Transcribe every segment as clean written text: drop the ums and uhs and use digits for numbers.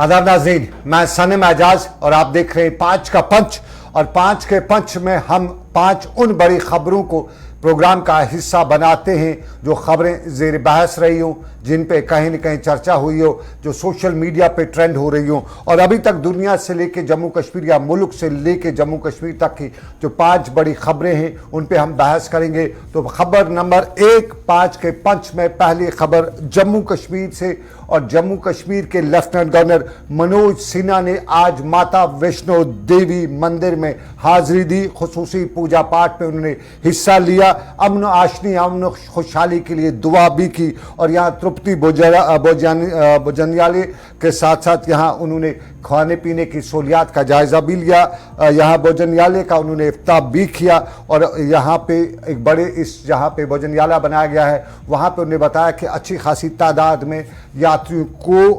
आदाब नाज़रीन, मैं सनम एजाज और आप देख रहे हैं पांच का पंच। और पांच के पंच में हम पांच उन बड़ी खबरों को प्रोग्राम का हिस्सा बनाते हैं जो खबरें ज़ेर बहस रही हों, जिन पे कहीं न कहीं चर्चा हुई हो, जो सोशल मीडिया पे ट्रेंड हो रही हो। और अभी तक दुनिया से लेके जम्मू कश्मीर या मुल्क से लेके जम्मू कश्मीर तक की जो पांच बड़ी खबरें हैं उन पे हम बहस करेंगे। तो खबर नंबर एक पांच के पंच में पहली खबर जम्मू कश्मीर से, और जम्मू कश्मीर के लेफ्टिनेंट गवर्नर मनोज सिन्हा ने आज माता वैष्णो देवी मंदिर में हाजिरी दी। खुसूसी पूजा पाठ में उन्होंने हिस्सा लिया, अमन आशनी अमन खुशहाली के लिए दुआ भी की। और यहाँ तृप्ति भोजनालय के साथ साथ यहाँ उन्होंने खाने पीने की सहूलियात का जायजा भी लिया। यहाँ भोजनालय का उन्होंने इफ्ताह भी किया। और यहाँ पे एक बड़े इस जहाँ पे भोजनालय बनाया गया है वहाँ पे उन्होंने बताया कि अच्छी खासी तादाद में यात्रियों को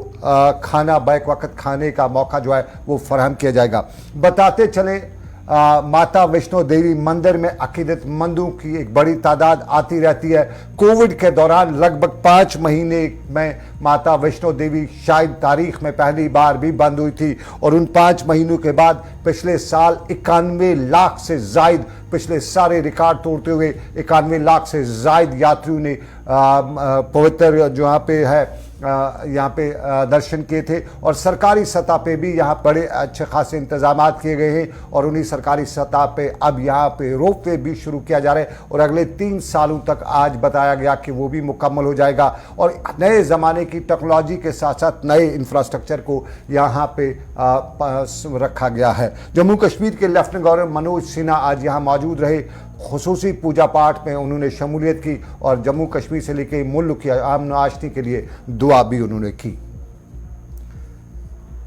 खाना बैक वक्त खाने का मौका जो है वो फराहम किया जाएगा। बताते चलें माता वैष्णो देवी मंदिर में अकीदतमंदों की एक बड़ी तादाद आती रहती है। कोविड के दौरान लगभग 5 महीने में माता वैष्णो देवी शायद तारीख में पहली बार भी बंद हुई थी, और उन 5 महीनों के बाद पिछले साल 91 लाख से जायद, पिछले सारे रिकॉर्ड तोड़ते हुए 91 लाख से जायद यात्रियों ने पवित्र जो यहाँ पे है यहाँ पे दर्शन किए थे। और सरकारी सतह पे भी यहाँ बड़े अच्छे खासे इंतजाम किए गए हैं, और उन्हीं सरकारी सतह पे अब यहाँ पे रोपवे भी शुरू किया जा रहा है, और अगले 3 सालों तक आज बताया गया कि वो भी मुकम्मल हो जाएगा। और नए ज़माने की टेक्नोलॉजी के साथ साथ नए इंफ्रास्ट्रक्चर को यहाँ पे रखा गया है। जम्मू कश्मीर के लेफ्टिनेंट गवर्नर मनोज सिन्हा आज यहाँ मौजूद रहे। खुसूसी पूजा पाठ में उन्होंने शमूलियत की और जम्मू कश्मीर से लेकर मुल्क की अमन आशनी के लिए दुआ भी उन्होंने की।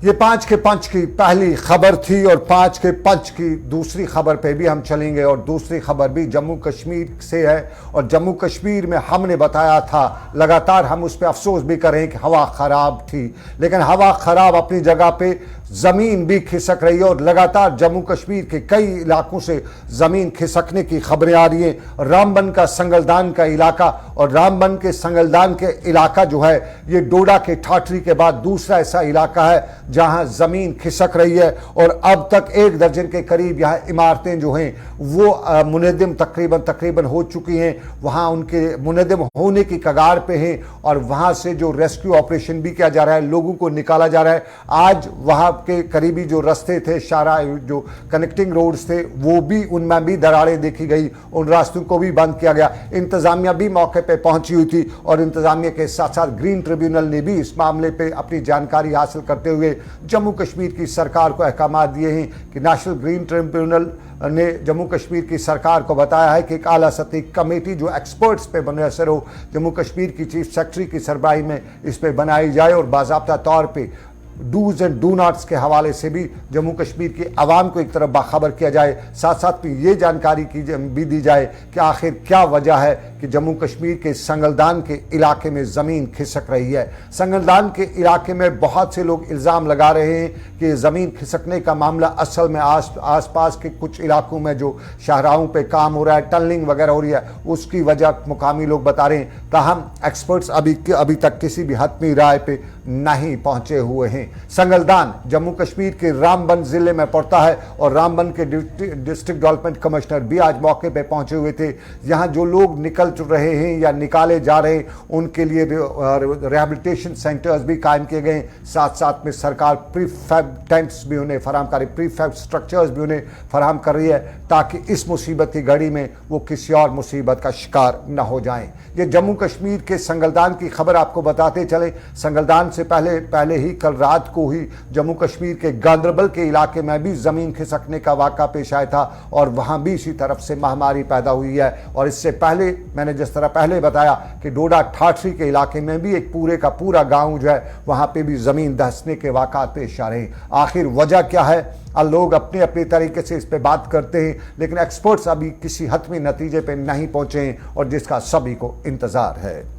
ये पांच के पंच की पहली खबर थी, और पांच के पंच की दूसरी खबर पे भी हम चलेंगे। और दूसरी खबर भी जम्मू कश्मीर से है, और जम्मू कश्मीर में हमने बताया था, लगातार हम उस पर अफसोस भी कर रहे हैं कि हवा ख़राब थी, लेकिन हवा ख़राब अपनी जगह पे ज़मीन भी खिसक रही है। और लगातार जम्मू कश्मीर के कई इलाकों से ज़मीन खिसकने की खबरें आ रही हैं। रामबन का संगलदान का इलाका, और रामबन के संगलदान के इलाका जो है ये डोडा के ठाठरी के बाद दूसरा ऐसा इलाका है जहां ज़मीन खिसक रही है। और अब तक 1 दर्जन के करीब यहाँ इमारतें जो हैं वो मुनहदम तकरीबन हो चुकी हैं, वहाँ उनके मुनहदम होने की कगार पे हैं। और वहाँ से जो रेस्क्यू ऑपरेशन भी किया जा रहा है, लोगों को निकाला जा रहा है। आज वहाँ के करीबी जो रास्ते थे, शारा जो कनेक्टिंग रोड्स थे, वो भी उनमें भी दरारें देखी गई, उन रास्तों को भी बंद किया गया। इंतज़ामिया भी मौके पे पहुंची हुई थी, और इंतज़ामिया के साथ साथ ग्रीन ट्रिब्यूनल ने भी इस मामले पे अपनी जानकारी हासिल करते हुए जम्मू कश्मीर की सरकार को अहकाम दिए हैं कि नेशनल ग्रीन ट्रिब्यूनल ने जम्मू कश्मीर की सरकार को बताया है कि एक आला सतही कमेटी जो एक्सपर्ट्स पे मुनहसर हो, जम्मू कश्मीर की चीफ सेक्रेटरी की सरबराही में इस पे बनाई जाए, और बाज़ाब्ता तौर पे डूज एंड डू नॉट्स के हवाले से भी जम्मू कश्मीर की आवाम को एक तरफ बाखबर किया जाए। साथ साथ में ये जानकारी भी दी जाए कि आखिर क्या वजह है कि जम्मू कश्मीर के संगलदान के इलाके में ज़मीन खिसक रही है। संगलदान के इलाके में बहुत से लोग इल्ज़ाम लगा रहे हैं कि ज़मीन खिसकने का मामला असल में आस पास के कुछ इलाकों में जो शाहराहों पे काम हो रहा है, टनलिंग वगैरह हो रही है, उसकी वजह मुकामी लोग बता रहे हैं। ताहम एक्सपर्ट्स अभी तक किसी भी हतमी राय पे नहीं पहुंचे हुए हैं। संगलदान जम्मू कश्मीर के रामबन जिले में पड़ता है, और रामबन के डिस्ट्रिक्ट डेवलपमेंट कमिश्नर भी आज मौके पे पहुंचे हुए थे। यहाँ जो लोग निकल रहे हैं या निकाले जा रहे हैं उनके लिए रिहैबिलिटेशन सेंटर्स भी कायम किए गए हैं। साथ साथ में सरकार प्रीफैब टेंट्स भी उन्हें फराहम कर रही, प्रीफैब स्ट्रक्चर्स भी उन्हें फराहम कर रही है, ताकि इस मुसीबत की घड़ी में वो किसी और मुसीबत का शिकार न हो जाएं। ये जम्मू कश्मीर के संगलदान की खबर आपको बताते चले। संगलदान से पहले ही कल रात को ही जम्मू कश्मीर के गांदरबल के इलाके में भी ज़मीन खिसकने का वाक़ा पेश आया था, और वहाँ भी इसी तरफ से महामारी पैदा हुई है। और इससे पहले मैंने जिस तरह पहले बताया कि डोडा ठाठरी के इलाके में भी एक पूरे का पूरा गांव जो है वहाँ पे भी ज़मीन धंसने के वाक़ात पेश आ रहे हैं। आखिर वजह क्या है? लोग अपने अपने तरीके से इस पे बात करते हैं, लेकिन एक्सपर्ट्स अभी किसी हतमी नतीजे पे नहीं पहुँचे हैं, और जिसका सभी को इंतज़ार है।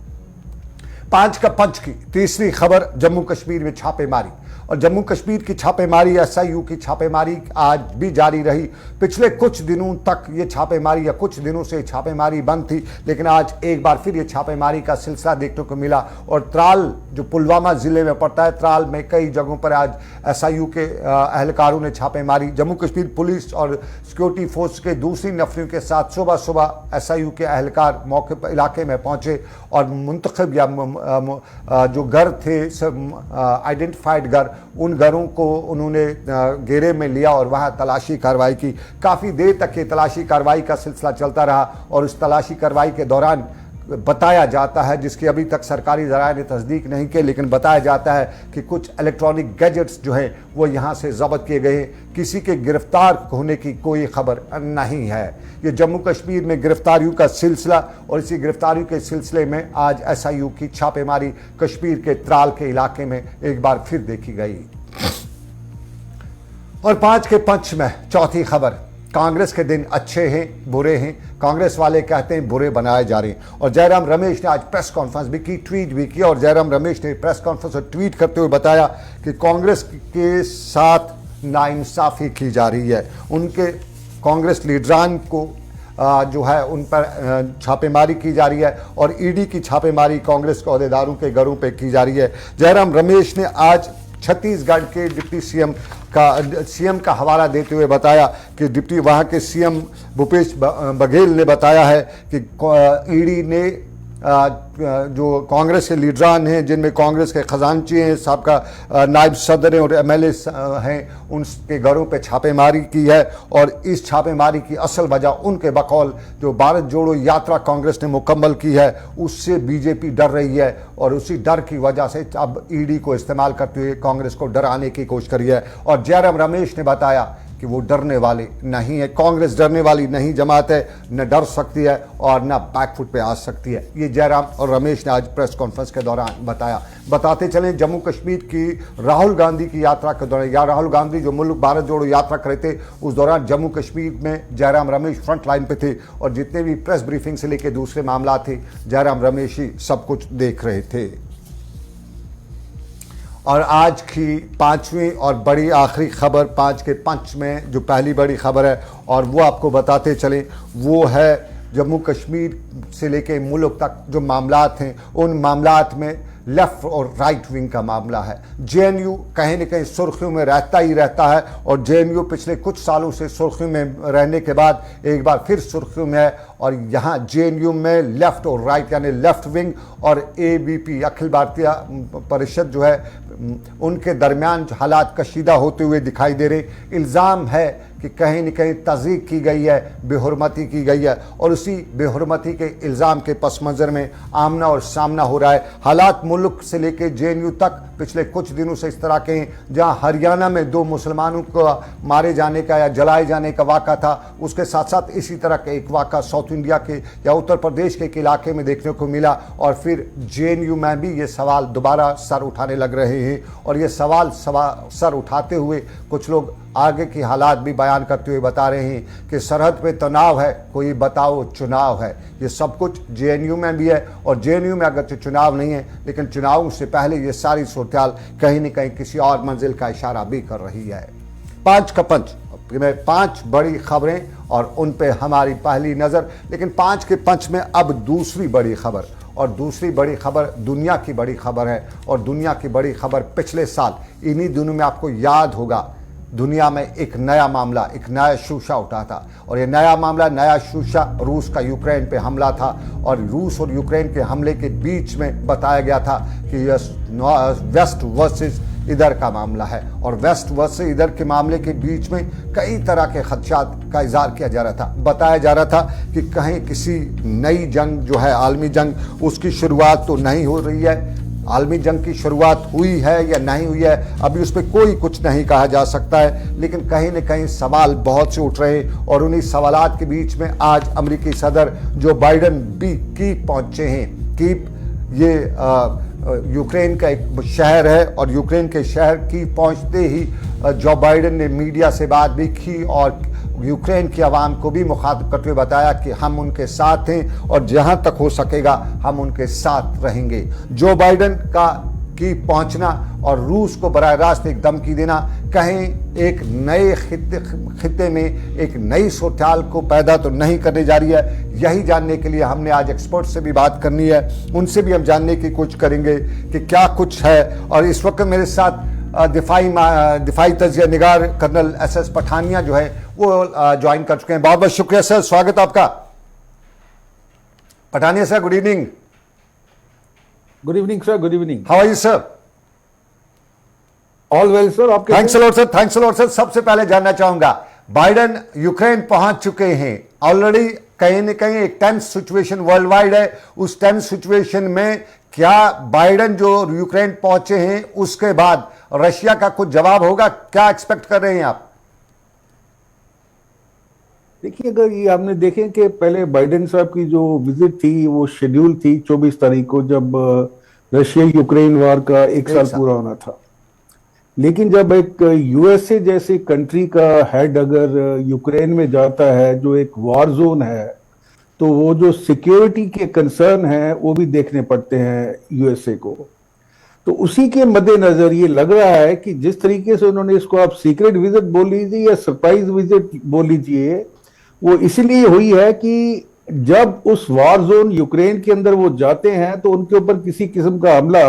पांच का पंच की तीसरी खबर, जम्मू कश्मीर में छापेमारी। और जम्मू कश्मीर की छापेमारी, एसआईयू की छापेमारी आज भी जारी रही। पिछले कुछ दिनों तक ये छापेमारी या कुछ दिनों से छापेमारी बंद थी, लेकिन आज एक बार फिर ये छापेमारी का सिलसिला देखने को मिला। और त्राल जो पुलवामा जिले में पड़ता है, त्राल में कई जगहों पर आज एसआईयू के अहलकारों ने छापेमारी। जम्मू कश्मीर पुलिस और सिक्योरिटी फोर्स के दूसरी नफरियों के साथ सुबह सुबह एसआईयू के अहलकार मौके पर इलाके में पहुंचे और मुंतखब या जो घर थे, आइडेंटिफाइड घर, उन घरों को उन्होंने घेरे में लिया और वहां तलाशी कार्रवाई की। काफ़ी देर तक ये तलाशी कार्रवाई का सिलसिला चलता रहा और उस तलाशी कार्रवाई के दौरान बताया जाता है, जिसकी अभी तक सरकारी ज़राए ने तस्दीक नहीं की, लेकिन बताया जाता है कि कुछ इलेक्ट्रॉनिक गैजेट्स जो हैं वो यहाँ से ज़ब्त किए गए हैं। किसी के गिरफ्तार होने की कोई खबर नहीं है। ये जम्मू कश्मीर में गिरफ्तारियों का सिलसिला, और इसी गिरफ्तारियों के सिलसिले में आज एसआईयू की छापेमारी कश्मीर के त्राल के इलाके में एक बार फिर देखी गई। और पांच के पंच में चौथी खबर, कांग्रेस के दिन अच्छे हैं बुरे हैं, कांग्रेस वाले कहते हैं बुरे बनाए जा रहे हैं। और जयराम रमेश ने आज प्रेस कॉन्फ्रेंस भी की, ट्वीट भी किया। और जयराम रमेश ने प्रेस कॉन्फ्रेंस और ट्वीट करते हुए बताया कि कांग्रेस के साथ नाइंसाफ़ी की जा रही है। उनके कांग्रेस लीडरान को जो है उन पर छापेमारी की जा रही है और ईडी की छापेमारी कांग्रेस के अहदेदारों के घरों पर की जा रही है। जयराम रमेश ने आज छत्तीसगढ़ के डिप्टी सीएम का हवाला देते हुए बताया कि वहाँ के सीएम भूपेश बघेल ने बताया है कि ईडी ने जो कांग्रेस के लीडरान हैं, जिनमें कांग्रेस के खजानची हैं, सबका नायब सदर हैं और एमएलए हैं, उनके घरों पे छापेमारी की है। और इस छापेमारी की असल वजह उनके बकौल जो भारत जोड़ो यात्रा कांग्रेस ने मुकम्मल की है, उससे बीजेपी डर रही है और उसी डर की वजह से अब ईडी को इस्तेमाल करते हुए कांग्रेस को डराने की कोशिश करी है। और जयराम रमेश ने बताया कि वो डरने वाले नहीं है, कांग्रेस डरने वाली नहीं जमात है, न डर सकती है और न बैकफुट पे आ सकती है। ये जयराम और रमेश ने आज प्रेस कॉन्फ्रेंस के दौरान बताया। बताते चलें, जम्मू कश्मीर की राहुल गांधी की यात्रा के दौरान, या राहुल गांधी जो मुल्क भारत जोड़ो यात्रा कर रहे थे, उस दौरान जम्मू कश्मीर में जयराम रमेश फ्रंट लाइन पे थे और जितने भी प्रेस ब्रीफिंग से लेकर दूसरे मामला थे, जयराम रमेश ही सब कुछ देख रहे थे। और आज की पांचवी और बड़ी आखिरी खबर, पांच के पंच में जो पहली बड़ी खबर है और वो आपको बताते चलें, वो है जम्मू कश्मीर से लेके मुल्क तक जो मामलात हैं, उन मामलात में लेफ्ट और राइट विंग का मामला है। जेएनयू कहीं न कहीं सुर्खियों में रहता ही रहता है और जेएनयू पिछले कुछ सालों से सुर्खियों में रहने के बाद एक बार फिर सुर्खियों में है। और यहाँ जेएनयू में लेफ्ट और राइट यानी लेफ्ट विंग और एबीपी अखिल भारतीय परिषद जो है, उनके दरमियान हालात कशीदा होते हुए दिखाई दे रहे। इल्ज़ाम है कि कहीं न कहीं तज़ीक की गई है, बेहुरमती की गई है और उसी बेहुरमती के इल्ज़ाम के पस मंज़र में आमना और सामना हो रहा है। हालात मुल्क से लेकर जेएनयू तक पिछले कुछ दिनों से इस तरह के हैं, जहाँ हरियाणा में 2 मुसलमानों को मारे जाने का या जलाए जाने का वाक़ा था, उसके साथ साथ इसी तरह का एक वाक़ा साउथ इंडिया के या उत्तर प्रदेश के एक इलाके में देखने को मिला। और फिर जेएनयू में भी ये सवाल दोबारा सर उठाने लग रहे हैं और ये सवाल सर उठाते हुए कुछ लोग आगे की हालात भी बयान करते हुए बता रहे हैं कि सरहद पे तनाव है, कोई बताओ चुनाव है। ये सब कुछ जेएनयू में भी है और जेएनयू में अगर चुनाव नहीं है, लेकिन चुनाव से पहले ये सारी सूरत-ए-हाल कहीं न कहीं किसी और मंजिल का इशारा भी कर रही है। पांच का पंच में 5 बड़ी खबरें और उन पे हमारी पहली नज़र। लेकिन 5 के पंच में अब दूसरी बड़ी खबर, और दूसरी बड़ी खबर दुनिया की बड़ी खबर है। और दुनिया की बड़ी खबर पिछले साल इन्हीं दिनों में आपको याद होगा, दुनिया में एक नया मामला, एक नया शूशा उठा था। और ये नया मामला, नया शूशा रूस का यूक्रेन पे हमला था। और रूस और यूक्रेन के हमले के बीच में बताया गया था कि यह वेस्ट वर्सेस इधर का मामला है और वेस्ट वर्सेस इधर के मामले के बीच में कई तरह के खदशात का इज़हार किया जा रहा था। बताया जा रहा था कि कहीं किसी नई जंग जो है, आलमी जंग, उसकी शुरुआत तो नहीं हो रही है। आलमी जंग की शुरुआत हुई है या नहीं हुई है, अभी उस पर कोई कुछ नहीं कहा जा सकता है, लेकिन कहीं न कहीं सवाल बहुत से उठ रहे हैं। और उन्हीं सवालात के बीच में आज अमेरिकी सदर जो बाइडन भी कीव पहुंचे हैं। कीव ये यूक्रेन का एक शहर है और यूक्रेन के शहर कीव पहुंचते ही जो बाइडन ने मीडिया से बात भी की और यूक्रेन की आवाम को भी मुखातिब करते हुए बताया कि हम उनके साथ हैं और जहां तक हो सकेगा हम उनके साथ रहेंगे। जो बाइडेन की पहुंचना और रूस को बराह रास्त एक धमकी देना कहीं एक नए खित्ते में एक नई सूरत को पैदा तो नहीं करने जा रही है। यही जानने के लिए हमने आज एक्सपर्ट से भी बात करनी है, उनसे भी हम जानने की कोशिश करेंगे कि क्या कुछ है। और इस वक्त मेरे साथ दिफाई तजिया निगार कर्नल SS पठानिया जो है वो ज्वाइन कर चुके हैं। बहुत बहुत शुक्रिया सर, स्वागत आपका। Pathania sir, good evening. Good evening sir, good evening. How are you sir? All well sir. आप thanks a lot sir, thanks a lot sir. सबसे पहले जानना चाहूंगा, बाइडेन यूक्रेन पहुंच चुके हैं ऑलरेडी, कहीं न कहीं एक टेंस सिचुएशन वर्ल्ड वाइड है। उस टेंस सिचुएशन में क्या बाइडेन जो यूक्रेन पहुंचे हैं उसके बाद रशिया का कुछ जवाब होगा? क्या एक्सपेक्ट कर रहे हैं आप? देखिए, अगर ये आपने देखें कि पहले बाइडेन साहब की जो विजिट थी वो शेड्यूल थी 24 तारीख को, जब रशिया यूक्रेन वार का एक साल पूरा होना था। लेकिन जब एक USA जैसे कंट्री का हेड अगर यूक्रेन में जाता है जो एक वार जोन है, तो वो जो सिक्योरिटी के कंसर्न हैं वो भी देखने पड़ते हैं USA को। तो उसी के मद्देनजर ये लग रहा है कि जिस तरीके से उन्होंने इसको आप सीक्रेट विजिट बोल लीजिए या सरप्राइज विजिट बोल लीजिए, वो इसलिए हुई है कि जब उस वार जोन यूक्रेन के अंदर वो जाते हैं तो उनके ऊपर किसी किस्म का हमला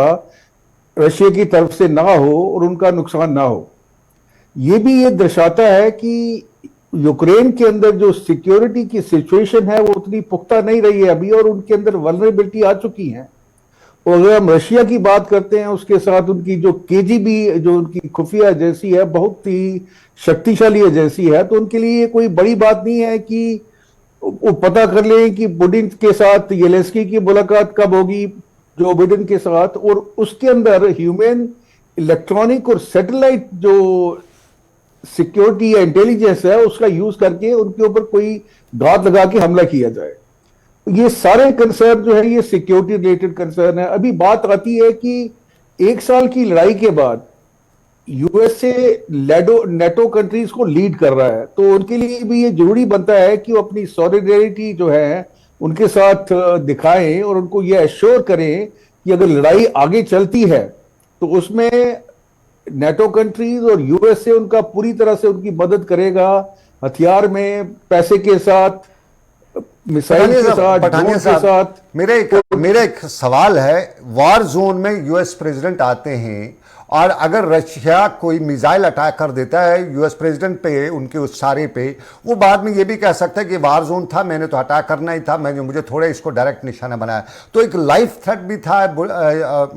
रशिया की तरफ से ना हो और उनका नुकसान ना हो। ये भी ये दर्शाता है कि यूक्रेन के अंदर जो सिक्योरिटी की सिचुएशन है वो उतनी पुख्ता नहीं रही है अभी, और उनके अंदर वल्नरेबिलिटी आ चुकी है। और अगर हम रशिया की बात करते हैं, उसके साथ उनकी जो KGB जो उनकी खुफिया एजेंसी है, बहुत ही शक्तिशाली एजेंसी है, तो उनके लिए कोई बड़ी बात नहीं है कि वो पता कर लें कि पुतिन के साथ येलेंस्की की मुलाकात कब होगी, जो बाइडेन के साथ, और उसके अंदर ह्यूमन इलेक्ट्रॉनिक और सैटेलाइट जो सिक्योरिटी या इंटेलिजेंस है उसका यूज करके उनके ऊपर कोई घात लगा के हमला किया जाए। ये सारे कंसर्न जो है ये सिक्योरिटी रिलेटेड कंसर्न है। अभी बात आती है कि एक साल की लड़ाई के बाद USA नेटो कंट्रीज को लीड कर रहा है, तो उनके लिए भी ये जरूरी बनता है कि वो अपनी सॉलिडेरिटी जो है उनके साथ दिखाएं और उनको ये एश्योर करें कि अगर लड़ाई आगे चलती है तो उसमें नेटो कंट्रीज और USA उनका पूरी तरह से उनकी मदद करेगा, हथियार में, पैसे के साथ, मिसाइल के साथ, ड्रोन के साथ। मेरा एक सवाल है, वार जोन में US प्रेसिडेंट आते हैं और अगर रशिया कोई मिसाइल अटैक कर देता है US प्रेसिडेंट पे, उनके उस सारे पे, वो बाद में ये भी कह सकता है कि वार जोन था, मैंने तो अटैक करना ही था, मैंने मुझे थोड़ा इसको डायरेक्ट निशाना बनाया। तो एक लाइफ थ्रेट भी था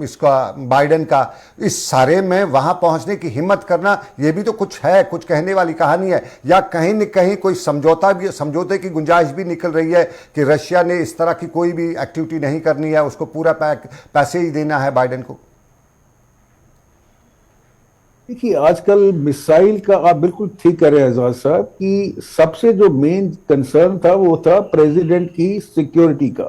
इसका बाइडेन का। इस सारे में वहां पहुंचने की हिम्मत करना, ये भी तो कुछ है, कुछ कहने वाली कहानी है, या कहीं न कहीं कोई समझौते की गुंजाइश भी निकल रही है कि रशिया ने इस तरह की कोई भी एक्टिविटी नहीं करनी है, उसको पूरा पैसे ही देना है बाइडेन को? देखिए, आजकल मिसाइल का आप बिल्कुल ठीक कह रहे हैं एजाज साहब कि सबसे जो मेन कंसर्न था वो था प्रेसिडेंट की सिक्योरिटी का,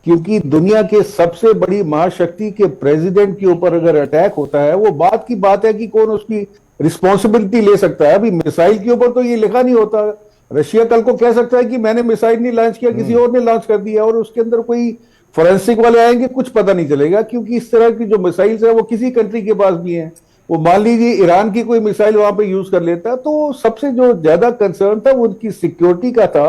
क्योंकि दुनिया के सबसे बड़ी महाशक्ति के प्रेसिडेंट के ऊपर अगर अटैक होता है, वो बात की बात है कि कौन उसकी रिस्पॉन्सिबिलिटी ले सकता है। अभी मिसाइल के ऊपर तो ये लिखा नहीं होता, रशिया कल को कह सकता है कि मैंने मिसाइल नहीं लॉन्च किया, किसी और ने लॉन्च कर दिया, और उसके अंदर कोई फोरेंसिक वाले आएंगे, कुछ पता नहीं चलेगा, क्योंकि इस तरह की जो मिसाइल्स है वो किसी कंट्री के पास भी है। वो मान लीजिए ईरान की कोई मिसाइल वहां पे यूज कर लेता, तो सबसे जो ज्यादा कंसर्न था वो उनकी सिक्योरिटी का था,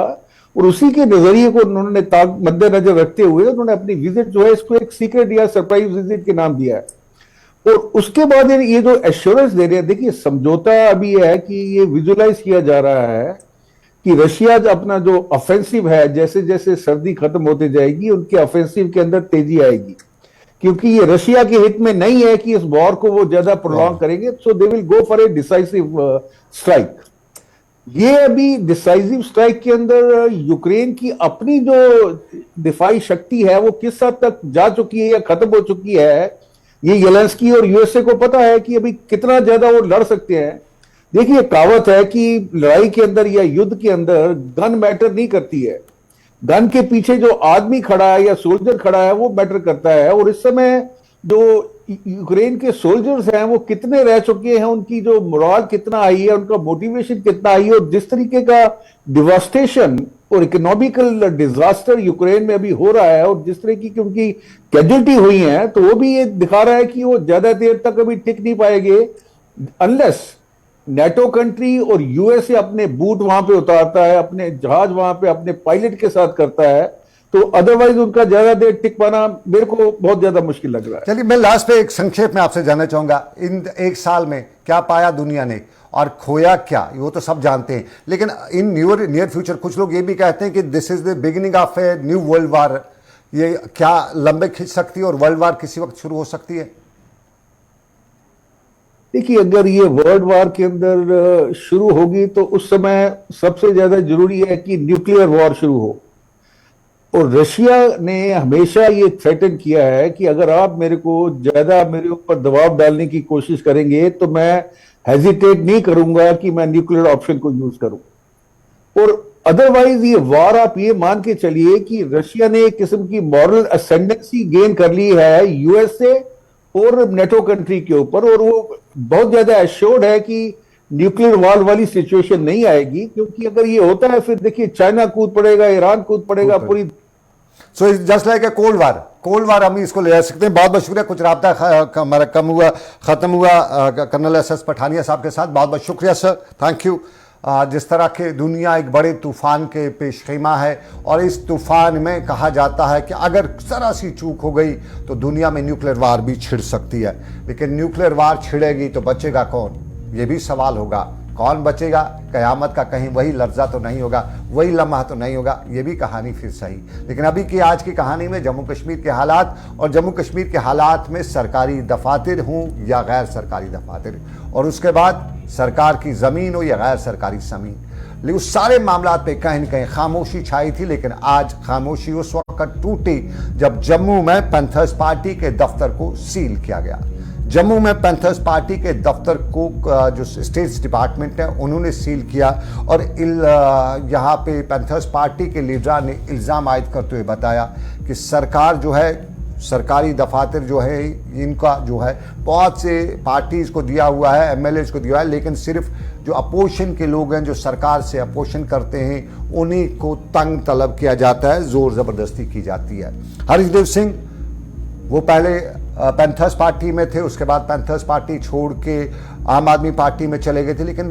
और उसी के नजरिए को उन्होंने मद्देनजर रखते हुए उन्होंने अपनी विजिट जो है इसको एक सीक्रेट या सरप्राइज विजिट के नाम दिया है। और उसके बाद ये जो एश्योरेंस दे रहे हैं, देखिए समझौता अभी है कि ये विजुअलाइज किया जा रहा है कि रशिया अपना जो ऑफेंसिव है, जैसे जैसे सर्दी खत्म होती जाएगी उनके ऑफेंसिव के अंदर तेजी आएगी, क्योंकि ये रशिया के हित में नहीं है कि इस वॉर को वो ज्यादा प्रोलॉन्ग करेंगे, so they will go for a decisive strike. ये अभी डिसाइसिव स्ट्राइक के अंदर यूक्रेन की अपनी जो दिफाई शक्ति है वो किस हद तक जा चुकी है या खत्म हो चुकी है, ये येलेंस्की और USA को पता है कि अभी कितना ज्यादा वो लड़ सकते हैं। देखिए, कहावत है कि लड़ाई के अंदर या युद्ध के अंदर गन मैटर नहीं करती है, गन के पीछे जो आदमी खड़ा है या सोल्जर खड़ा है वो मैटर करता है। और इस समय जो यूक्रेन के सोल्जर्स हैं वो कितने रह चुके हैं, उनकी जो मोरल कितना आई है, उनका मोटिवेशन कितना आई है, और जिस तरीके का डिवास्टेशन और इकोनॉमिकल डिजास्टर यूक्रेन में अभी हो रहा है, और जिस तरीके की उनकी कैजुअलिटी हुई है, तो वो भी ये दिखा रहा है कि वो ज्यादा देर तक अभी टिक नहीं पाएंगे अनलेस नेटो कंट्री और यूएसए अपने बूट वहां पे उतारता है, अपने जहाज वहां पे अपने पायलट के साथ करता है, तो अदरवाइज उनका ज्यादा देर टिक पाना मेरे को बहुत ज्यादा मुश्किल लग रहा है। चलिए, मैं लास्ट पे एक संक्षेप में आपसे जानना चाहूंगा, इन एक साल में क्या पाया दुनिया ने और खोया क्या, वो तो सब जानते हैं, लेकिन इन नियर फ्यूचर कुछ लोग ये भी कहते हैं कि this is the beginning of a new world war. ये क्या लंबे खिंच सकती है और वर्ल्ड वार किसी वक्त शुरू हो सकती है? देखिए, अगर ये वर्ल्ड वार के अंदर शुरू होगी तो उस समय सबसे ज्यादा जरूरी है कि न्यूक्लियर वॉर शुरू हो। और रशिया ने हमेशा ये थ्रेटन किया है कि अगर आप मेरे ऊपर दबाव डालने की कोशिश करेंगे तो मैं हेजिटेट नहीं करूंगा कि मैं न्यूक्लियर ऑप्शन को यूज करूं। और अदरवाइज ये वार, आप ये मान के चलिए कि रशिया ने एक किस्म की मॉरल असेंडेंसी गेन कर ली है यूएसए और नेटो कंट्री के ऊपर, और वो बहुत ज्यादा एश्योर्ड है कि न्यूक्लियर वॉर वाली सिचुएशन नहीं आएगी, क्योंकि अगर ये होता है फिर देखिए चाइना कूद पड़ेगा, ईरान कूद पड़ेगा, पूरी। So it's just like a cold war हम इसको ले जा सकते हैं। बहुत बहुत शुक्रिया, कुछ राब्ता हमारा खत्म हुआ कर्नल एस पठानिया साहब के साथ। बहुत बहुत शुक्रिया सर, थैंक यू। जिस तरह के दुनिया एक बड़े तूफान के पेशखीमा है, और इस तूफान में कहा जाता है कि अगर जरा सी चूक हो गई तो दुनिया में न्यूक्लियर वार भी छिड़ सकती है। लेकिन न्यूक्लियर वार छिड़ेगी तो बचेगा कौन, ये भी सवाल होगा। कौन बचेगा? कयामत का कहीं वही लफ्ज़ा तो नहीं होगा, वही लम्हा तो नहीं होगा, ये भी कहानी फिर सही। लेकिन अभी की आज की कहानी में जम्मू कश्मीर के हालात, और जम्मू कश्मीर के हालात में सरकारी दफातर हों या गैर सरकारी दफातर, और उसके बाद सरकार की ज़मीन हो या गैर सरकारी ज़मीन, लेकिन उस सारे मामला पे कहीं न कहीं खामोशी छाई थी। लेकिन आज खामोशी उस वक्त टूटी जब जम्मू में पैंथर्स पार्टी के दफ्तर को सील किया गया। जम्मू में पैंथर्स पार्टी के दफ्तर को जो स्टेट डिपार्टमेंट है उन्होंने सील किया, और यहाँ पे पैंथर्स पार्टी के लीडर ने इल्ज़ाम आयद करते हुए बताया कि सरकार जो है, सरकारी दफातर जो है, इनका जो है बहुत से पार्टीज़ को दिया हुआ है, एमएलएज को दिया है, लेकिन सिर्फ जो अपोजिशन के लोग हैं, जो सरकार से अपोजिशन करते हैं, उन्हीं को तंग तलब किया जाता है, ज़ोर ज़बरदस्ती की जाती है। हरीशदेव सिंह वो पहले पैंथर्स पार्टी में थे, उसके बाद पैंथर्स पार्टी छोड़ के आम आदमी पार्टी में चले गए थे, लेकिन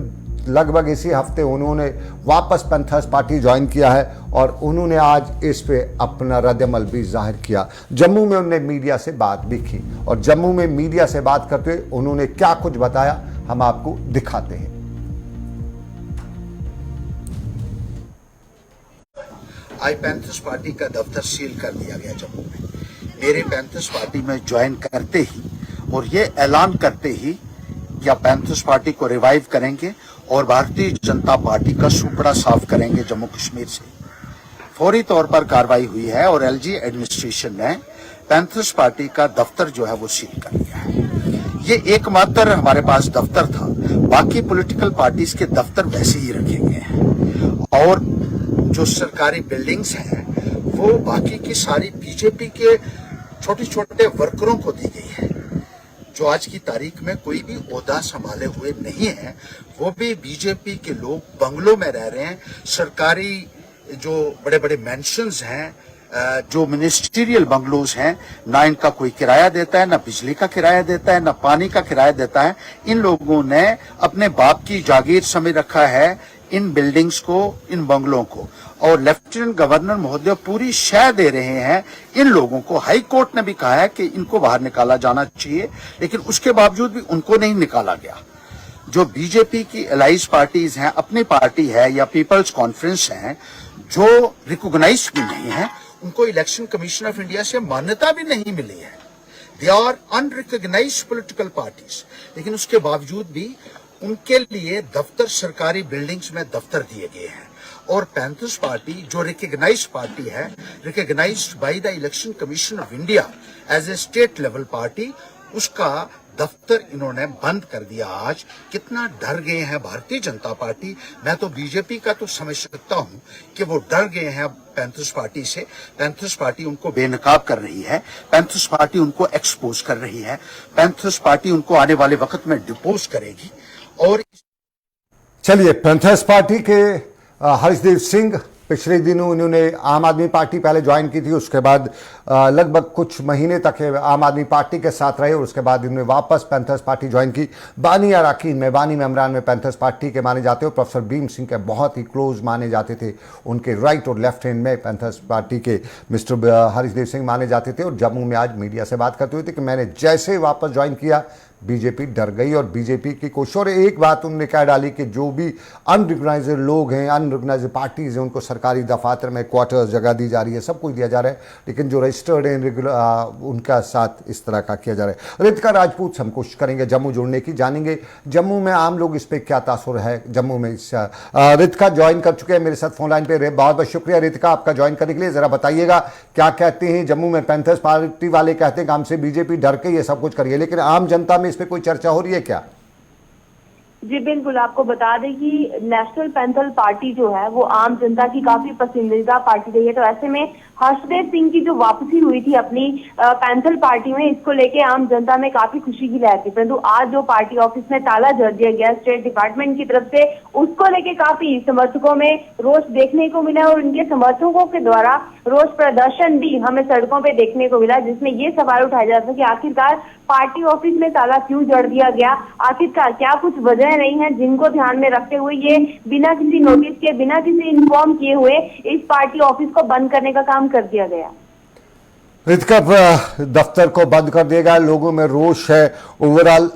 लगभग इसी हफ्ते उन्होंने वापस पैंथर्स पार्टी ज्वाइन किया है, और उन्होंने आज इस पे अपना रद्दअमल भी जाहिर किया। जम्मू में उन्होंने मीडिया से बात भी की, और जम्मू में मीडिया से बात करते हुए उन्होंने क्या कुछ बताया हम आपको दिखाते हैं। आज पैंथर्स पार्टी का दफ्तर सील कर दिया गया जम्मू में। मेरे पैंथर्स पार्टी में ज्वाइन करते ही और ये ऐलान करते ही या पैंथर्स पार्टी को रिवाइव करेंगे और भारतीय जनता पार्टी का सुपड़ा साफ करेंगे जम्मू कश्मीर से। फौरी तौर पर कार्रवाई हुई है और एलजी एडमिनिस्ट्रेशन ने पैंथर्स पार्टी का दफ्तर जो है वो सील कर दिया है। ये एकमात्र हमारे पास दफ्तर था, बाकी पॉलिटिकल पार्टीज के दफ्तर वैसे ही रखे गए हैं, और जो सरकारी बिल्डिंग्स हैं वो बाकी की सारी बीजेपी के छोटे छोटे वर्करों को दी गई है, जो आज की तारीख में कोई भी ओहदा संभाले हुए नहीं है। वो भी बीजेपी के लोग बंगलों में रह रहे हैं। सरकारी जो बड़े बड़े मैंशंस हैं, जो मिनिस्ट्रियल बंगलोज हैं, ना इनका कोई किराया देता है, ना बिजली का किराया देता है, ना पानी का किराया देता है। इन लोगों ने अपने बाप की जागीर समझ रखा है इन बिल्डिंग्स को, इन बंगलों को, और लेफ्टिनेंट गवर्नर महोदय पूरी शय दे रहे हैं इन लोगों को। हाई कोर्ट ने भी कहा है कि इनको बाहर निकाला जाना चाहिए, लेकिन उसके बावजूद भी उनको नहीं निकाला गया। जो बीजेपी की एलाइज पार्टीज हैं, अपनी पार्टी है या पीपल्स कॉन्फ्रेंस है, जो रिकॉग्नाइज भी नहीं है, उनको इलेक्शन कमीशन ऑफ इंडिया से मान्यता भी नहीं मिली है। They are unrecognised political parties, लेकिन उसके बावजूद भी उनके लिए दफ्तर, सरकारी बिल्डिंग्स में दफ्तर दिए गए हैं। और पैंथर्स पार्टी जो रिकॉग्नाइज्ड पार्टी है, recognised by the Election Commission of India as a state level party, उसका दफ्तर इन्होंने बंद कर दिया। आज कितना डर गए हैं भारतीय जनता पार्टी। मैं तो बीजेपी का तो समझ सकता हूं कि वो डर गए हैं पैंथर्स पार्टी से। पैंथर्स पार्टी उनको बेनकाब कर रही है, पैंथर्स पार्टी उनको एक्सपोज कर रही है, पैंथर्स पार्टी उनको आने वाले वक्त में डिपोज करेगी। और चलिए, पैंथर्स पार्टी के हर्षदेव सिंह पिछले दिनों इन्होंने आम आदमी पार्टी पहले ज्वाइन की थी, उसके बाद लगभग कुछ महीने तक आम आदमी पार्टी के साथ रहे और उसके बाद इन्होंने वापस पैंथर्स पार्टी ज्वाइन की। बानी अराकीन में, बानी मेमरान में पैंथर्स पार्टी के माने जाते हो, प्रोफेसर भीम सिंह के बहुत ही क्लोज माने जाते थे। उनके राइट और लेफ्ट हैंड में पैंथर्स पार्टी के मिस्टर हर्षदेव सिंह माने जाते थे और जम्मू में आज मीडिया से बात करते हुए थे कि मैंने जैसे वापस ज्वाइन किया बीजेपी डर गई और बीजेपी की कोशिश। और एक बात उन्होंने कह डाली कि जो भी अनरिकग्नाइज्ड लोग हैं, अनरिकग्नाइज्ड पार्टीज हैं, उनको सरकारी दफातर में क्वार्टर्स जगह दी जा रही है, सब कुछ दिया जा रहा है, लेकिन जो रजिस्टर्ड हैं उनका साथ इस तरह का किया जा रहा है। रितिका राजपूत से हम कोशिश करेंगे जम्मू जुड़ने की, जानेंगे जम्मू में आम लोग इस पर क्या तासुर है। जम्मू में रितिका ज्वाइन कर चुके हैं मेरे साथ फोन लाइन पे। बहुत बहुत शुक्रिया रितिका आपका ज्वाइन करने के लिए। जरा बताइएगा क्या कहते हैं जम्मू में। पैंथर्स पार्टी वाले कहते हैं कि हमसे बीजेपी डर के ये सब कुछ करिए, लेकिन आम जनता में इस पे कोई चर्चा हो रही है क्या? जी बिल्कुल, आपको बता दें कि नेशनल पैंथर पार्टी जो है वो आम जनता की काफी पसंदीदा पार्टी रही है। तो ऐसे में हर्षदेव सिंह की जो वापसी हुई थी अपनी पैंथर पार्टी में, इसको लेके आम जनता में काफी खुशी की लहर थी। परंतु आज जो पार्टी ऑफिस में ताला जड़ दिया गया स्टेट डिपार्टमेंट की तरफ से, उसको लेके काफी समर्थकों में रोष देखने को मिला और उनके समर्थकों के द्वारा रोष प्रदर्शन भी हमें सड़कों पे देखने को मिला, जिसमें ये सवाल उठाया जाता है कि आखिरकार पार्टी ऑफिस में ताला क्यों जड़ दिया गया, आखिरकार क्या कुछ वजह नहीं है जिनको ध्यान में रखते हुए ये बिना किसी नोटिस के, बिना किसी इन्फॉर्म किए हुए इस पार्टी ऑफिस को बंद करने का काम कर दिया गया। रितिका, दफ्तर को बंद कर दिया गया, लोगों में रोष है। ओवरऑल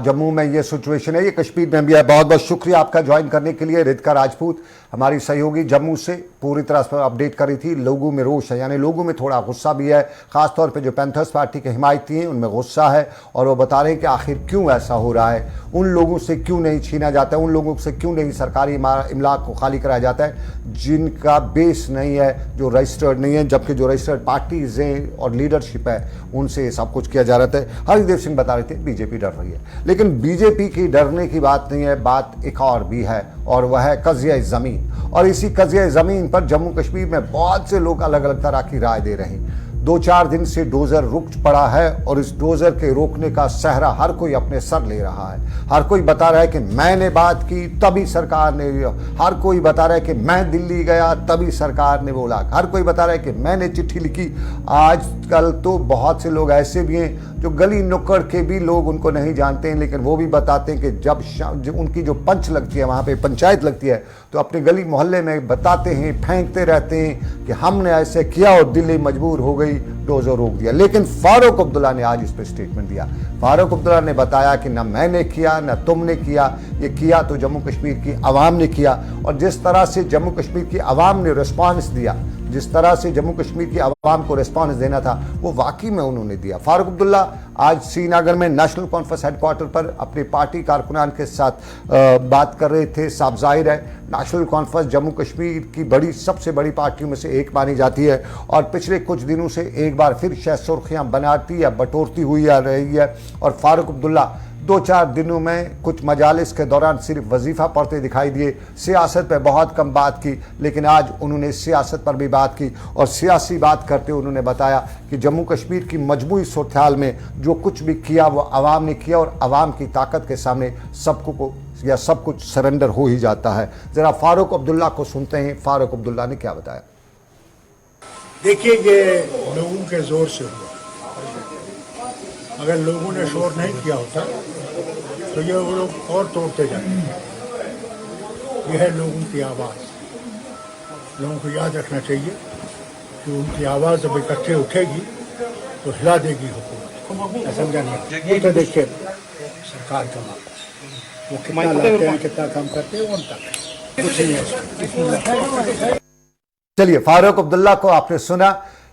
जम्मू में ये सिचुएशन है, ये कश्मीर में भी है। बहुत बहुत शुक्रिया आपका ज्वाइन करने के लिए। रितिका राजपूत हमारी सहयोगी जम्मू से पूरी तरह से अपडेट कर रही थी। लोगों में रोष है, यानी लोगों में थोड़ा गुस्सा भी है, खासतौर पे जो पैंथर्स पार्टी के हिमायती हैं उनमें गुस्सा है और वो बता रहे हैं कि आखिर क्यों ऐसा हो रहा है, उन लोगों से क्यों नहीं छीना जाता है, उन लोगों से क्यों नहीं सरकारी इमलाक को खाली कराया जाता है जिनका बेस नहीं है, जो रजिस्टर्ड नहीं है, जबकि जो रजिस्टर्ड पार्टीज हैं और लीडरशिप है उनसे सब कुछ किया जा रहा था। हरदेव सिंह बता रहे थे बीजेपी डर रही है, लेकिन बीजेपी की डरने की बात नहीं है, बात एक और भी है और वह है कज़िया ज़मीन। और इसी कज़िया ज़मीन पर जम्मू कश्मीर में बहुत से लोग अलग अलग तरह की राय दे रहे हैं। 2-4 दिन से डोजर रुक पड़ा है और इस डोजर के रोकने का सहरा हर कोई अपने सर ले रहा है। हर कोई बता रहा है कि मैंने बात की तभी सरकार ने, हर कोई बता रहा है कि मैं दिल्ली गया तभी सरकार ने बोला, हर कोई बता रहा है कि मैंने चिट्ठी लिखी। आजकल तो बहुत से लोग ऐसे भी हैं जो गली नुक्कड़ के भी लोग उनको नहीं जानते हैं, लेकिन वो भी बताते हैं कि जब उनकी जो पंच लगती है, वहाँ पे पंचायत लगती है, तो अपने गली मोहल्ले में बताते हैं, फेंकते रहते हैं कि हमने ऐसे किया और दिल्ली मजबूर हो गई, डोजर रोक दिया। लेकिन फारूक अब्दुल्ला ने आज इस पर स्टेटमेंट दिया। फारूक अब्दुल्ला ने बताया कि ना मैंने किया ना तुमने किया, ये किया तो जम्मू कश्मीर की आवाम ने किया। और जिस तरह से जम्मू कश्मीर की आवाम ने रिस्पॉन्स दिया, जिस तरह से जम्मू कश्मीर की आवाम को रिस्पॉन्स देना था, वो वाकई में उन्होंने दिया। फारूक अब्दुल्ला आज श्रीनगर में नेशनल कॉन्फ्रेंस हेडक्वार्टर पर अपने पार्टी कारकुनान के साथ बात कर रहे थे। साफ जाहिर है नेशनल कॉन्फ्रेंस जम्मू कश्मीर की सबसे बड़ी पार्टियों में से एक मानी जाती है और पिछले कुछ दिनों से एक बार फिर शायद सुर्खियां बनाती या बटोरती हुई आ रही है। और फारूक अब्दुल्ला 2-4 दिनों में कुछ मजालिस के दौरान सिर्फ वजीफा पढ़ते दिखाई दिए, सियासत पर बहुत कम बात की, लेकिन आज उन्होंने सियासत पर भी बात की और सियासी बात करते हुए उन्होंने बताया कि जम्मू कश्मीर की मजबूरी सूरत में जो कुछ भी किया वो आवाम ने किया और आवाम की ताकत के सामने सब कुछ सरेंडर हो ही जाता है। जरा फारूक अब्दुल्ला को सुनते हैं, फारूक अब्दुल्ला ने क्या बताया। देखिए, ये लोगों के जोर से हुआ, अगर लोगों ने शोर नहीं किया होता तो ये वो लोग और तोड़ते जाते। यह है लोगों की आवाज़। लोगों को याद रखना चाहिए कि उनकी आवाज़ जब इकट्ठे उठेगी तो हिला देगी हुकूमत। समझा नहीं? तो देखिए सरकार का वो कितना लाते हैं, कितना काम करते हैं, उनका कुछ नहीं है। चलिए, फारूक अब्दुल्ला को आपने सुना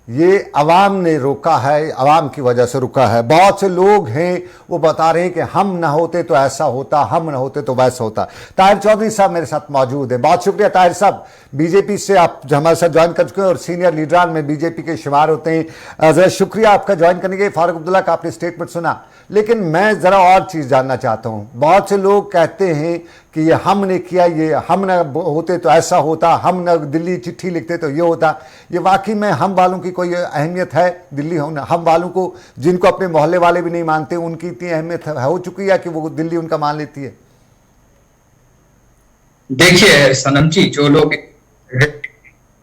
ये अवाम ने रोका है, अवाम की वजह से रुका है। बहुत से लोग हैं वो बता रहे हैं कि हम ना होते तो ऐसा होता, हम ना होते तो वैसा होता। ताहिर चौधरी साहब मेरे साथ मौजूद हैं। बहुत शुक्रिया ताहिर साहब, बीजेपी से आप हमारे साथ ज्वाइन कर चुके हैं और सीनियर लीडरान में बीजेपी के शुमार होते हैं। ज़रा शुक्रिया आपका ज्वाइन करने के। फारूक अब्दुल्ला का आपने स्टेटमेंट सुना, लेकिन मैं ज़रा और चीज़ जानना चाहता हूँ। बहुत से लोग कहते हैं कि ये हमने किया, ये हम न होते तो ऐसा होता, हम न दिल्ली चिट्ठी लिखते तो ये होता। ये वाकई में हम वालों की कोई अहमियत है? दिल्ली होना हम वालों को, जिनको अपने मोहल्ले वाले भी नहीं मानते, उनकी इतनी अहमियत हो चुकी है कि वो दिल्ली उनका मान लेती है? देखिए सनम जी, जो लोग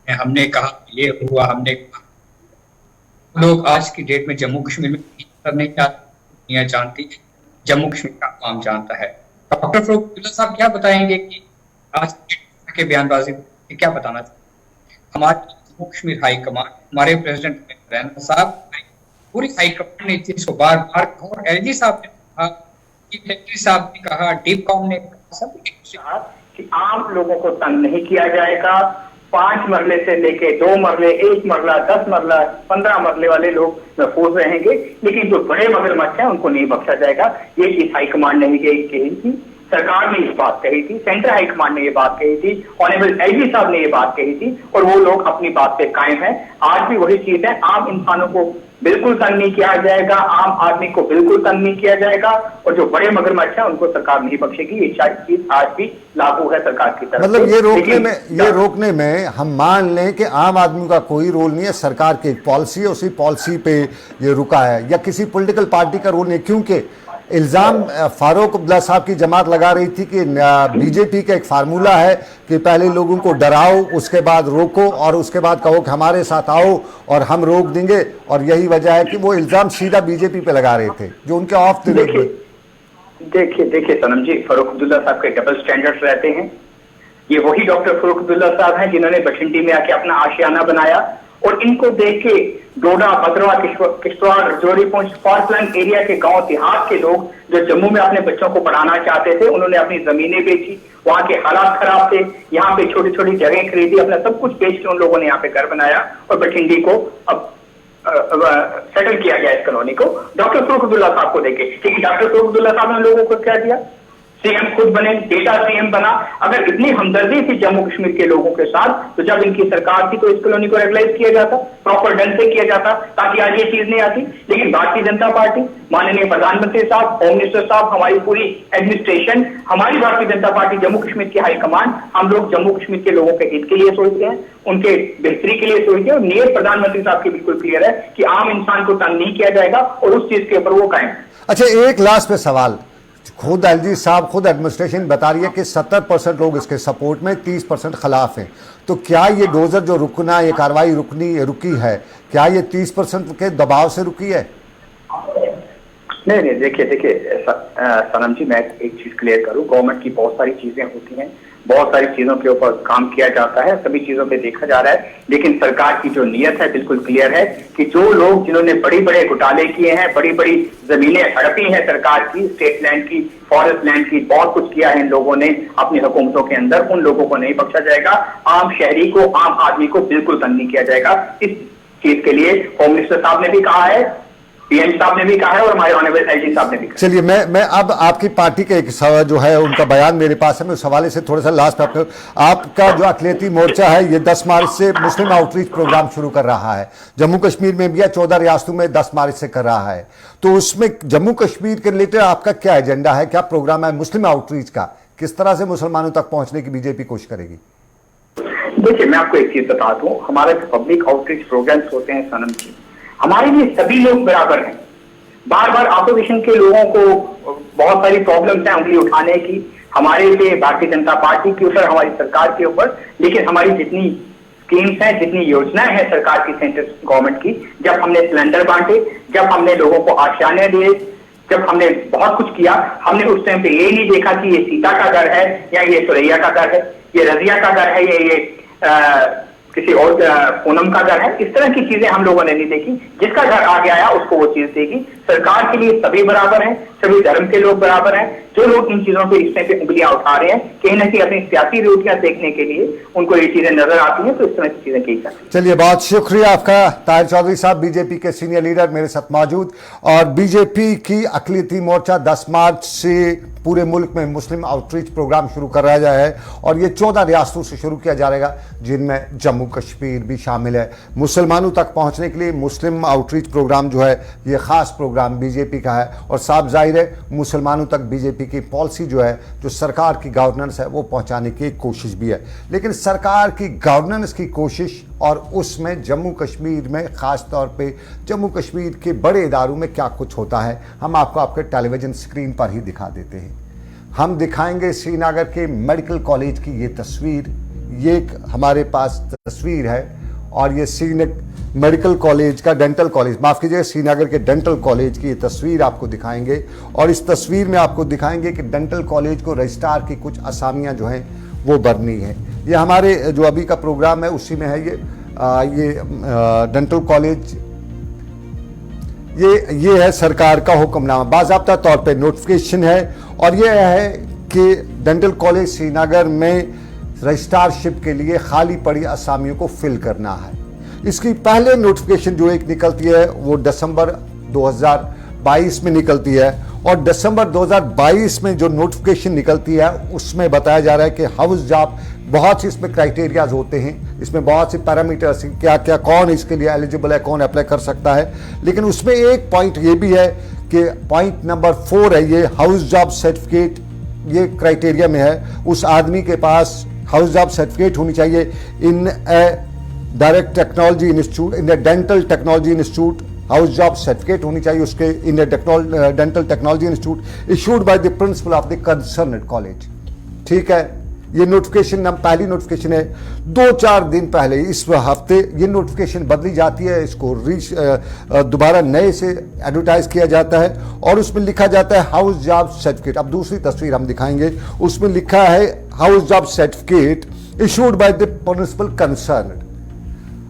हमने कहा ये हुआ, हमने कहा, लोग आज की डेट में जम्मू कश्मीर में करने क्या जानती, जम्मू कश्मीर का आवाम जानता है। डॉक्टर फारूक अब्दुल्ला साहब क्या बताएंगे कि आज के बयानबाजी क्या बताना चाहिए? हमारी जम्मू कश्मीर हाई कमान, हमारे प्रेसिडेंट रैना साहब, पूरी हाई कमान ने इस चीज को बार बार कहा, और एलजी साहब ने कहा, सेक्रेटरी साहब ने कहा, डीपकॉम ने कहा, सब कि आम लोगों को तंग नहीं किया जाएगा। 5 मरले से लेके 2 मरले, 1 मरला, 10 मरला, 15 मरले वाले लोग महफूज रहेंगे, लेकिन जो बड़े मगरमच्छ हैं उनको नहीं बख्शा जाएगा। ये चीज हाईकमान ने कही थी, सरकार ने ये बात कही थी, सेंट्रल हाईकमान ने ये बात कही थी, ऑनरेबल एलजी साहब ने ये बात कही थी, और वो लोग अपनी बात पे कायम है। आज भी वही चीज है, आम इंसानों को बिल्कुल तंग नहीं किया जाएगा, आम आदमी को बिल्कुल तंग नहीं किया जाएगा, और जो बड़े मगरमच्छ है उनको सरकार नहीं बख्शेगी। ये चीज आज भी लागू है सरकार की तरफ। मतलब ये रोकने में हम मान लें कि आम आदमी का कोई रोल नहीं है, सरकार की एक पॉलिसी है, उसी पॉलिसी पे ये रुका है, या किसी पॉलिटिकल पार्टी का रोल नहीं? क्योंकि इल्ज़ाम फारूक अब्दुल्ला साहब की जमात लगा रही थी कि बीजेपी का एक फार्मूला है कि पहले लोगों को डराओ, उसके बाद रोको, और उसके बाद कहो कि हमारे साथ आओ और हम रोक देंगे, और यही वजह है कि वो इल्ज़ाम सीधा बीजेपी पे लगा रहे थे, जो उनके ऑफ द रेक। देखिए सनम जी, फारूक अब्दुल्ला साहब के डबल स्टैंडर्ड्स रहते हैं। ये वही डॉक्टर फारूक अब्दुल्ला साहब हैं जिन्होंने बठिंडी में आके अपना आशियाना बनाया, और इनको देख के डोडा, भद्रवा, किश्तवाड़, राजौरी, पुंछ, फॉरफ्लंग एरिया के गांव देहात के लोग जो जम्मू में अपने बच्चों को पढ़ाना चाहते थे, उन्होंने अपनी जमीनें बेची, वहां के हालात खराब थे, यहाँ पे छोटी छोटी जगह खरीदी, अपना सब कुछ बेच के उन लोगों ने यहाँ पे घर बनाया, और बठिंडी को अब सेटल किया गया इस कॉलोनी को डॉक्टर फारूक अब्दुल्ला साहब को देके। लेकिन डॉक्टर फारूक अब्दुल्ला साहब ने लोगों को क्या दिया? सीएम खुद बने, बेटा सीएम बना। अगर इतनी हमदर्दी थी जम्मू कश्मीर के लोगों के साथ, तो जब इनकी सरकार थी तो इस कॉलोनी को रेगुलाइज किया जाता, प्रॉपर ढंग से किया जाता, ताकि आज ये चीज नहीं आती। लेकिन भारतीय जनता पार्टी, माननीय प्रधानमंत्री साहब, होम मिनिस्टर साहब, हमारी पूरी एडमिनिस्ट्रेशन, हमारी भारतीय जनता पार्टी, जम्मू कश्मीर की हाईकमान, हम लोग जम्मू कश्मीर के लोगों के हित के लिए सोचते हैं, उनके बेहतरी के लिए सोचते हैं, और नियत प्रधानमंत्री साहब की बिल्कुल क्लियर है कि आम इंसान को तंग नहीं किया जाएगा, और उस चीज के ऊपर वो कायम। अच्छा, एक लास्ट पे सवाल, खुद एलजी साहब, खुद एडमिनिस्ट्रेशन बता रही है कि 70% लोग इसके सपोर्ट में, 30% खिलाफ हैं। तो क्या ये डोजर जो रुकना, ये कार्रवाई रुकी है, क्या ये 30% के दबाव से रुकी है? नहीं, देखिए सनम जी, मैं एक चीज क्लियर करूं, गवर्नमेंट की बहुत सारी चीजें होती हैं, बहुत सारी चीजों के ऊपर काम किया जाता है, सभी चीजों पे देखा जा रहा है, लेकिन सरकार की जो नीयत है बिल्कुल क्लियर है कि जो लोग जिन्होंने बड़ी बड़े घोटाले किए हैं, बड़ी बड़ी जमीनें हड़पी हैं सरकार की, स्टेट लैंड की, फॉरेस्ट लैंड की, बहुत कुछ किया है इन लोगों ने अपनी हुकूमतों के अंदर, उन लोगों को नहीं बख्शा जाएगा। आम शहरी को, आम आदमी को बिल्कुल तंग नहीं किया जाएगा। इस चीज के लिए होम मिनिस्टर साहब ने भी कहा है, पीएम साहब ने भी कहा है, और हमारे ऑनरेबल एलजी साहब ने भी कहा। चलिए, मैं अब आपकी पार्टी के एक जो है उनका बयान मेरे पास है, मैं उस हवाले से थोड़ा सा लास्ट पे आपका जो अक़लियती मोर्चा है, ये 10 मार्च से मुस्लिम आउटरीच प्रोग्राम शुरू कर रहा है, जम्मू कश्मीर में भी 14 रियासतों में 10 मार्च से कर रहा है। तो उसमें जम्मू कश्मीर के रिलेटेड आपका क्या एजेंडा है, क्या प्रोग्राम है मुस्लिम आउटरीच का? किस तरह से मुसलमानों तक पहुंचने की बीजेपी कोशिश करेगी? देखिए, मैं आपको एक चीज बता दूं, हमारे पब्लिक आउटरीच प्रोग्राम्स होते हैं सनम जी, हमारे लिए सभी लोग बराबर हैं। बार बार अपोजिशन के लोगों को बहुत सारी प्रॉब्लम्स हैं उंगली उठाने की, हमारे लिए, भारतीय जनता पार्टी के ऊपर, हमारी सरकार के ऊपर, लेकिन हमारी जितनी स्कीम्स हैं, जितनी योजनाएं हैं सरकार की, सेंट्रल गवर्नमेंट की, जब हमने सिलेंडर बांटे, जब हमने लोगों को आशियाने दिए, जब हमने बहुत कुछ किया, हमने उस टाइम पे ये नहीं देखा कि ये सीता का घर है या ये सुरैया का घर है, ये रजिया का घर है, ये किसी और पूनम का घर है। इस तरह की चीजें हम लोगों ने नहीं देखी। जिसका घर आगे आया उसको वो चीज देगी। सरकार के लिए सभी बराबर हैं, सभी धर्म के लोग बराबर हैं। जो लोग इन चीजों पे रिश्ते पे उंगलियां उठा रहे हैं, कहीं ना कहीं अपनी सियासी रोटियां देखने के लिए उनको ये चीजें नजर आती हैं, तो इस तरह की चीजें की जाती हैं। चलिए, बहुत शुक्रिया आपका ताहिर चौधरी साहब, बीजेपी के सीनियर लीडर मेरे साथ मौजूद। और बीजेपी की अक़लियती मोर्चा 10 मार्च से पूरे मुल्क में मुस्लिम आउटरीच प्रोग्राम शुरू कर रहा है और ये 14 रियासतों से शुरू किया जाएगा, जिनमें जम्मू कश्मीर भी शामिल है। मुसलमानों तक पहुंचने के लिए मुस्लिम आउटरीच प्रोग्राम जो है, ये खास प्रोग्राम बीजेपी का है और साफ जाहिर है मुसलमानों तक बीजेपी की पॉलिसी जो है, जो सरकार की गवर्नेंस है, वो पहुंचाने की कोशिश भी है। लेकिन सरकार की गवर्नेंस की कोशिश और उसमें जम्मू कश्मीर में ख़ास तौर पे जम्मू कश्मीर के बड़े इदारों में क्या कुछ होता है, हम आपको आपके टेलीविज़न स्क्रीन पर ही दिखा देते हैं। हम दिखाएंगे श्रीनगर के मेडिकल कॉलेज की ये तस्वीर, ये एक हमारे पास तस्वीर है और ये श्रीनगर मेडिकल कॉलेज का डेंटल कॉलेज, माफ़ कीजिएगा, श्रीनगर के डेंटल कॉलेज की ये तस्वीर आपको दिखाएंगे। और इस तस्वीर में आपको दिखाएंगे कि डेंटल कॉलेज को रजिस्ट्रार की कुछ असामियाँ जो हैं वो भरनी है। ये हमारे जो अभी का प्रोग्राम है उसी में है। ये डेंटल कॉलेज, ये है सरकार का हुक्मनामा, बाज़ाब्ता तौर पे नोटिफिकेशन है और ये है कि डेंटल कॉलेज श्रीनगर में रजिस्ट्रारशिप के लिए खाली पड़ी असामियों को फिल करना है। इसकी पहले नोटिफिकेशन जो एक निकलती है वो दिसंबर 2022 में निकलती है और दिसंबर 2022 में जो नोटिफिकेशन निकलती है उसमें बताया जा रहा है कि हाउस जॉब, बहुत सी इसमें क्राइटेरियाज होते हैं, इसमें बहुत से पैरामीटर्स, क्या क्या कौन इसके लिए एलिजिबल है, कौन अप्लाई कर सकता है। लेकिन उसमें एक पॉइंट ये भी है कि पॉइंट नंबर 4 है, ये हाउस जॉब सर्टिफिकेट, ये क्राइटेरिया में है, उस आदमी के पास हाउस जॉब सर्टिफिकेट होनी चाहिए in a direct technology institute, in a dental technology institute, house job certificate होनी चाहिए उसके in a dental technology institute issued by the principal of the concerned college. ठीक है, ये नोटिफिकेशन पहली नोटिफिकेशन है। 2-4 दिन पहले इस हफ्ते ये नोटिफिकेशन बदली जाती है, इसको दोबारा नए से एडवर्टाइज किया जाता है और उसमें लिखा जाता है हाउस जॉब सर्टिफिकेट। अब दूसरी तस्वीर हम दिखाएंगे, उसमें लिखा है house job certificate issued by the principal concerned.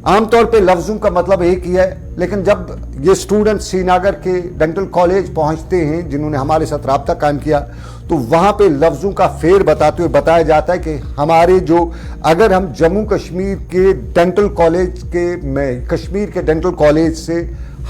आमतौर पे लफ्जों का मतलब एक ही है, लेकिन जब ये स्टूडेंट श्रीनगर के डेंटल कॉलेज पहुंचते हैं जिन्होंने हमारे साथ राब्ता कायम किया, तो वहां पे लफ्जों का फेर बताते हुए बताया जाता है कि हमारे जो, अगर हम जम्मू कश्मीर के डेंटल कॉलेज के में कश्मीर के डेंटल कॉलेज से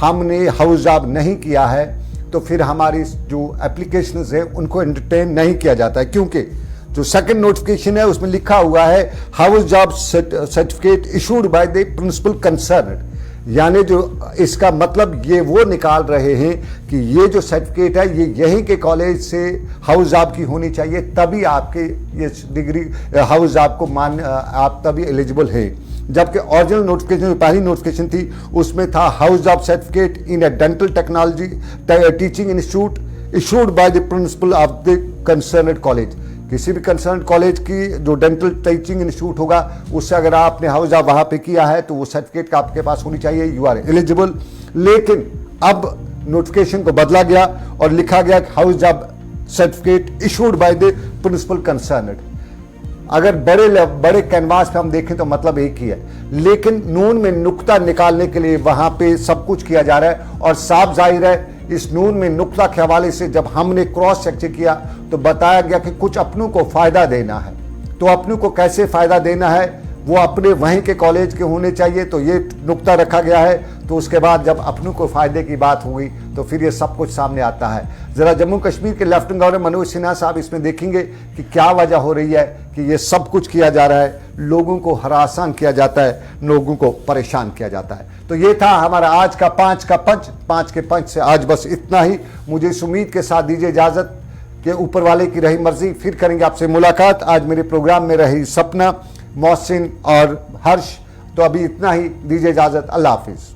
हमने हाउस जॉब नहीं किया है तो फिर हमारी जो एप्लीकेशंस है उनको एंटरटेन नहीं किया जाता है, क्योंकि जो सेकंड नोटिफिकेशन है उसमें लिखा हुआ है house job certificate issued by the principal concerned. यानी जो इसका मतलब ये वो निकाल रहे हैं कि ये जो सर्टिफिकेट है ये यहीं के कॉलेज से हाउस जॉब की होनी चाहिए, तभी आपके ये डिग्री हाउस जॉब को आप तभी एलिजिबल हैं। जबकि ओरिजिनल नोटिफिकेशन, पहली नोटिफिकेशन थी, उसमें था house job certificate in a dental technology teaching institute issued by the principal of the concerned college. किसी भी कंसर्न कॉलेज की जो डेंटल टीचिंग इंस्टीट्यूट होगा उससे अगर आपने हाउस जॉब वहां पे किया है तो वो सर्टिफिकेट आपके पास होनी चाहिए, यू आर एलिजिबल। लेकिन अब नोटिफिकेशन को बदला गया और लिखा गया house job certificate issued by the principal concerned. अगर बड़े कैनवास पे हम देखें तो मतलब एक ही है, लेकिन नून में नुक्ता निकालने के लिए वहां पे सब कुछ किया जा रहा है और साफ जाहिर है इस नून में नुक्ता के हवाले से जब हमने क्रॉस चेक किया तो बताया गया कि कुछ अपनों को फायदा देना है। तो अपनों को कैसे फायदा देना है, वो अपने वहीं के कॉलेज के होने चाहिए, तो ये नुक्ता रखा गया है। तो उसके बाद जब अपनों को फायदे की बात हुई तो फिर ये सब कुछ सामने आता है। जरा जम्मू कश्मीर के लेफ्टिनेंट गवर्नर मनोज सिन्हा साहब इसमें देखेंगे कि क्या वजह हो रही है कि ये सब कुछ किया जा रहा है, लोगों को हरासान किया जाता है, लोगों को परेशान किया जाता है। तो ये था हमारा आज का 5 का पंच से आज बस इतना ही। मुझे इस उम्मीद के साथ दीजिए इजाजत कि ऊपर वाले की रही मर्जी, फिर करेंगे आपसे मुलाकात। आज मेरे प्रोग्राम में रही सपना, मोहसिन और हर्ष। तो अभी इतना ही, दीजिए इजाजत, अल्लाह हाफिज।